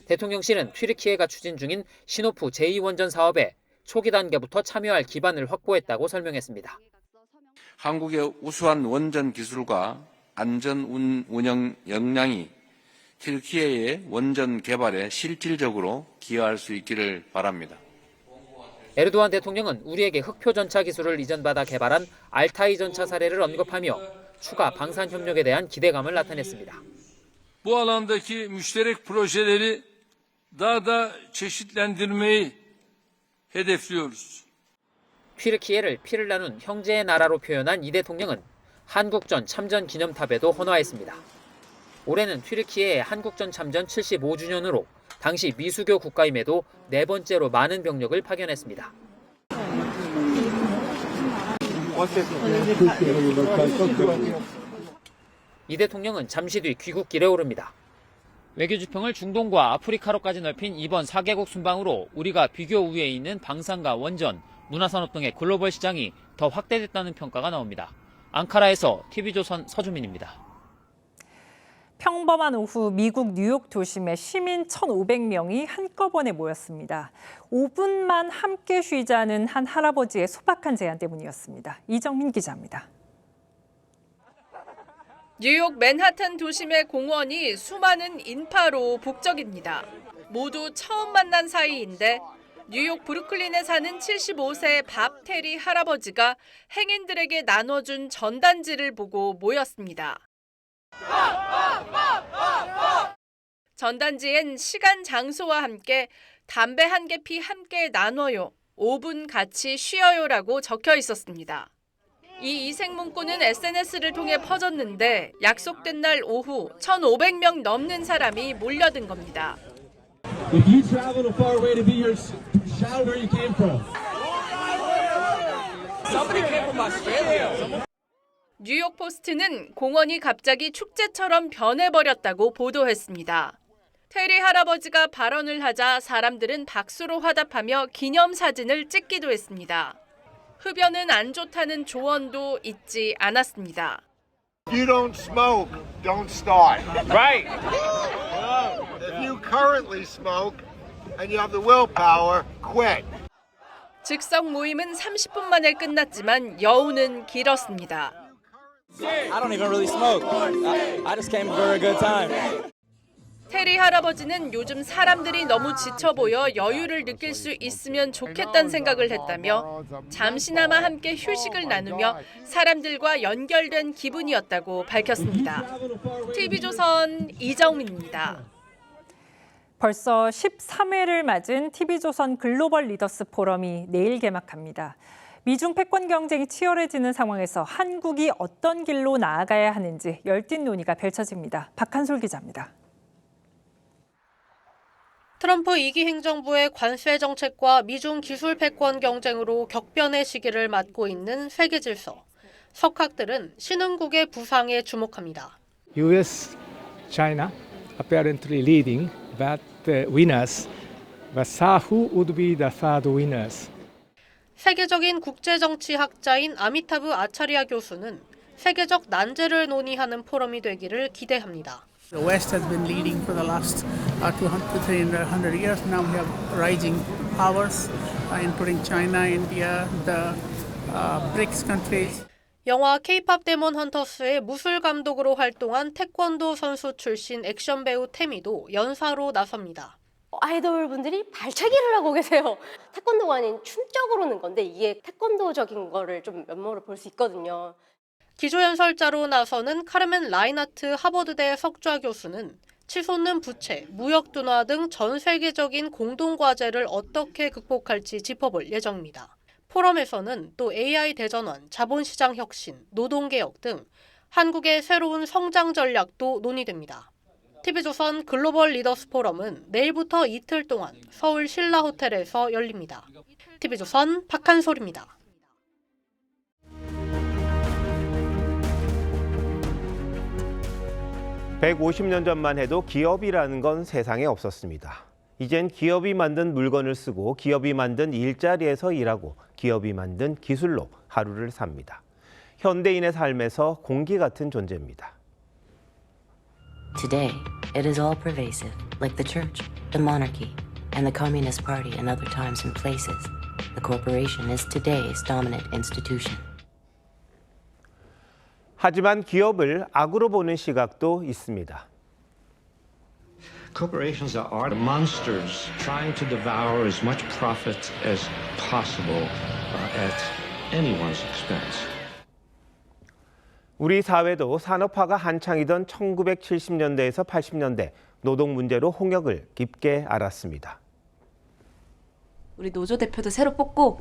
대통령실은 튀르키예가 추진 중인 시노프 제2원전 사업에 초기 단계부터 참여할 기반을 확보했다고 설명했습니다. 한국의 우수한 원전 기술과 안전 운영 역량이 튀르키예의 원전 개발에 실질적으로 기여할 수 있기를 바랍니다. 에르도안 대통령은 우리에게 흑표 전차 기술을 이전받아 개발한 알타이 전차 사례를 언급하며 추가 방산 협력에 대한 기대감을 나타냈습니다. Bu alandaki müşterek projeleri daha da çeşitlendirmeyi hedefliyoruz. 튀르키예를 피를 나눈 형제의 나라로 표현한 이 대통령은 한국전 참전 기념탑에도 헌화했습니다. 올해는 튀르키예의 한국전 참전 75주년으로 당시 미수교 국가임에도 네 번째로 많은 병력을 파견했습니다. 이 대통령은 잠시 뒤 귀국길에 오릅니다. 외교 지평을 중동과 아프리카로까지 넓힌 이번 4개국 순방으로 우리가 비교 우위에 있는 방산과 원전, 문화산업 등의 글로벌 시장이 더 확대됐다는 평가가 나옵니다. 앙카라에서 TV조선 서주민입니다. 평범한 오후 미국 뉴욕 도심에 시민 1,500명이 한꺼번에 모였습니다. 5분만 함께 쉬자는 한 할아버지의 소박한 제안 때문이었습니다. 이정민 기자입니다. 뉴욕 맨하탄 도심의 공원이 수많은 인파로 북적입니다. 모두 처음 만난 사이인데 뉴욕 브루클린에 사는 75세 밥 테리 할아버지가 행인들에게 나눠준 전단지를 보고 모였습니다. 전단지엔 시간, 장소와 함께 담배 한 개 피 함께 나눠요, 5분 같이 쉬어요라고 적혀 있었습니다. 이 이색 문구는 SNS를 통해 퍼졌는데 약속된 날 오후 1,500명 넘는 사람이 몰려든 겁니다. If you travel a far way to be here, shout where you came from. Somebody came from Australia. 뉴욕 포스트는 공원이 갑자기 축제처럼 변해버렸다고 보도했습니다. 테리 할아버지가 발언을 하자 사람들은 박수로 화답하며 기념사진을 찍기도 했습니다. 흡연은 안 좋다는 조언도 잊지 않았습니다. You don't smoke, don't start. Right. If you currently smoke and you have the willpower, quit. 즉석 모임은 30분 만에 끝났지만 여운은 길었습니다. I don't even really smoke. I just came for a good time. 테리 할아버지는 요즘 사람들이 너무 지쳐 보여 여유를 느낄 수 있으면 좋겠다는 생각을 했다며 잠시나마 함께 휴식을 나누며 사람들과 연결된 기분이었다고 밝혔습니다. TV조선 이정민입니다. 벌써 13회를 맞은 TV조선 글로벌 리더스 포럼이 내일 개막합니다. 미중 패권 경쟁이 치열해지는 상황에서 한국이 어떤 길로 나아가야 하는지 열띤 논의가 펼쳐집니다. 박한솔 기자입니다. 트럼프 2기 행정부의 관세 정책과 미중 기술 패권 경쟁으로 격변의 시기를 맞고 있는 세계 질서. 석학들은 신흥국의 부상에 주목합니다. US, China apparently leading, but the winners. But who would be the third winners? 세계적인 국제정치학자인 아미타브 아차리아 교수는 세계적 난제를 논의하는 포럼이 되기를 기대합니다. The West has been leading for the last 200-300 years. Now we have rising powers, including China, India, the BRICS countries. 영화 K-pop 데몬 헌터스의 무술 감독으로 활동한 태권도 선수 출신 액션 배우 태미도 연사로 나섭니다. 아이돌 분들이 발차기를 하고 계세요. 태권도가 아닌 춤적으로는 건데 이게 태권도적인 거를 좀 면모를 볼 수 있거든요. 기조연설자로 나서는 카르멘 라인하트 하버드대 석좌 교수는 치솟는 부채, 무역 둔화 등 전 세계적인 공동과제를 어떻게 극복할지 짚어볼 예정입니다. 포럼에서는 또 AI 대전환, 자본시장 혁신, 노동개혁 등 한국의 새로운 성장 전략도 논의됩니다. TV조선 글로벌 리더스 포럼은 내일부터 이틀 동안 서울 신라호텔에서 열립니다. TV조선 박한솔입니다. (150년) 전만 해도 기업이라는 건 세상에 없었습니다. 이젠 기업이 만든 물건을 쓰고 기업이 만든 일자리에서 일하고 기업이 만든 기술로 하루를 삽니다. 현대인의 삶에서 공기 같은 존재입니다. Today, it is all pervasive, like the church, the monarchy, and the Communist Party and other times and places. The corporation is today's dominant institution. 하지만 기업을 악으로 보는 시각도 있습니다. Corporations are monsters trying to devour as much profit as possible at anyone's expense. 우리 사회도 산업화가 한창이던 1970년대에서 80년대 노동 문제로 홍역을 깊게 앓았습니다. 우리 노조 대표도 새로 뽑고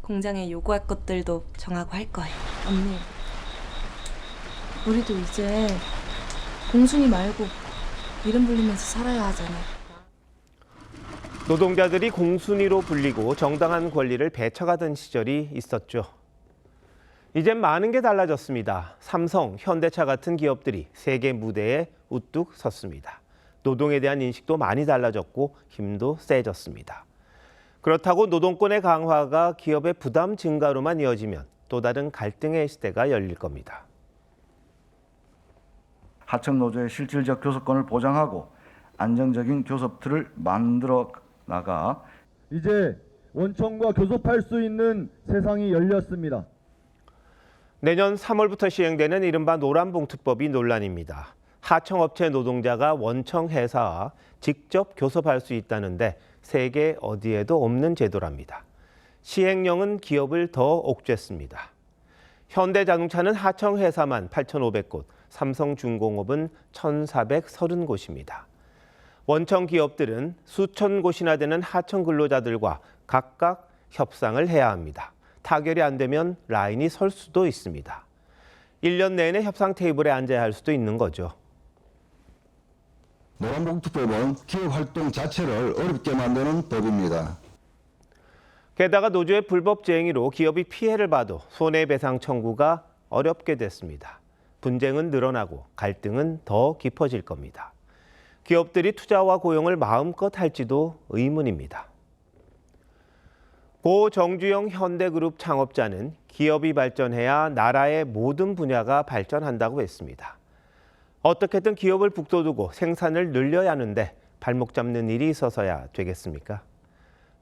공장에 요구할 것들도 정하고 할 거예요. 언니, 우리도 이제 공순이 말고 이름 불리면서 살아야 하잖아. 노동자들이 공순위로 불리고 정당한 권리를 배척하던 시절이 있었죠. 이젠 많은 게 달라졌습니다. 삼성, 현대차 같은 기업들이 세계 무대에 우뚝 섰습니다. 노동에 대한 인식도 많이 달라졌고 힘도 세졌습니다. 그렇다고 노동권의 강화가 기업의 부담 증가로만 이어지면 또 다른 갈등의 시대가 열릴 겁니다. 하청 노조의 실질적 교섭권을 보장하고 안정적인 교섭틀을 만들어 나가 이제 원청과 교섭할 수 있는 세상이 열렸습니다. 내년 3월부터 시행되는 이른바 노란봉투법이 논란입니다. 하청업체 노동자가 원청 회사와 직접 교섭할 수 있다는데 세계 어디에도 없는 제도랍니다. 시행령은 기업을 더 옥죄습니다. 현대자동차는 하청 회사만 8,500곳, 삼성중공업은 1,430곳입니다. 원청 기업들은 수천 곳이나 되는 하청 근로자들과 각각 협상을 해야 합니다. 타결이 안 되면 라인이 설 수도 있습니다. 1년 내내 협상 테이블에 앉아야 할 수도 있는 거죠. 노란봉투법은 기업 활동 자체를 어렵게 만드는 법입니다. 게다가 노조의 불법 제행위로 기업이 피해를 봐도 손해배상 청구가 어렵게 됐습니다. 분쟁은 늘어나고 갈등은 더 깊어질 겁니다. 기업들이 투자와 고용을 마음껏 할지도 의문입니다. 고 정주영 현대그룹 창업자는 기업이 발전해야 나라의 모든 분야가 발전한다고 했습니다. 어떻게든 기업을 북돋우고 생산을 늘려야 하는데 발목 잡는 일이 있어서야 되겠습니까?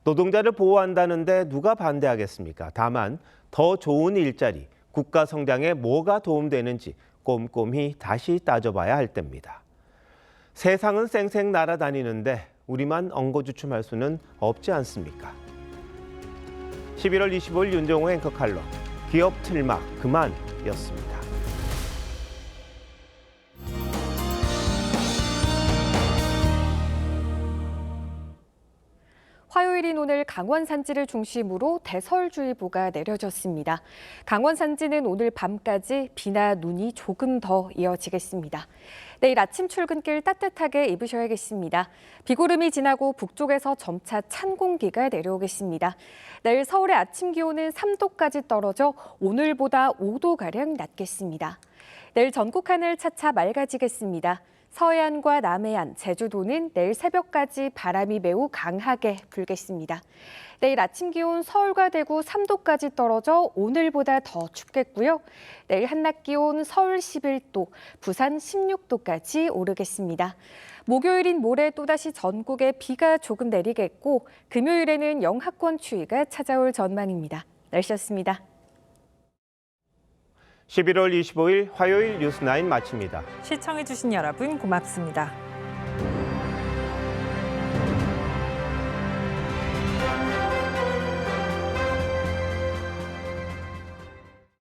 노동자를 보호한다는데 누가 반대하겠습니까? 다만 더 좋은 일자리, 국가 성장에 뭐가 도움되는지 꼼꼼히 다시 따져봐야 할 때입니다. 세상은 쌩쌩 날아다니는데 우리만 엉거주춤할 수는 없지 않습니까? 11월 25일 윤정호 앵커 칼럼, 기업 틀막 그만이었습니다. 화요일인 오늘 강원 산지를 중심으로 대설주의보가 내려졌습니다. 강원 산지는 오늘 밤까지 비나 눈이 조금 더 이어지겠습니다. 내일 아침 출근길 따뜻하게 입으셔야겠습니다. 비구름이 지나고 북쪽에서 점차 찬 공기가 내려오겠습니다. 내일 서울의 아침 기온은 3도까지 떨어져 오늘보다 5도가량 낮겠습니다. 내일 전국 하늘 차차 맑아지겠습니다. 서해안과 남해안, 제주도는 내일 새벽까지 바람이 매우 강하게 불겠습니다. 내일 아침 기온 서울과 대구 3도까지 떨어져 오늘보다 더 춥겠고요. 내일 한낮 기온 서울 11도, 부산 16도까지 오르겠습니다. 목요일인 모레 또다시 전국에 비가 조금 내리겠고 금요일에는 영하권 추위가 찾아올 전망입니다. 날씨였습니다. 11월 25일 화요일 뉴스9 마칩니다. 시청해주신 여러분 고맙습니다.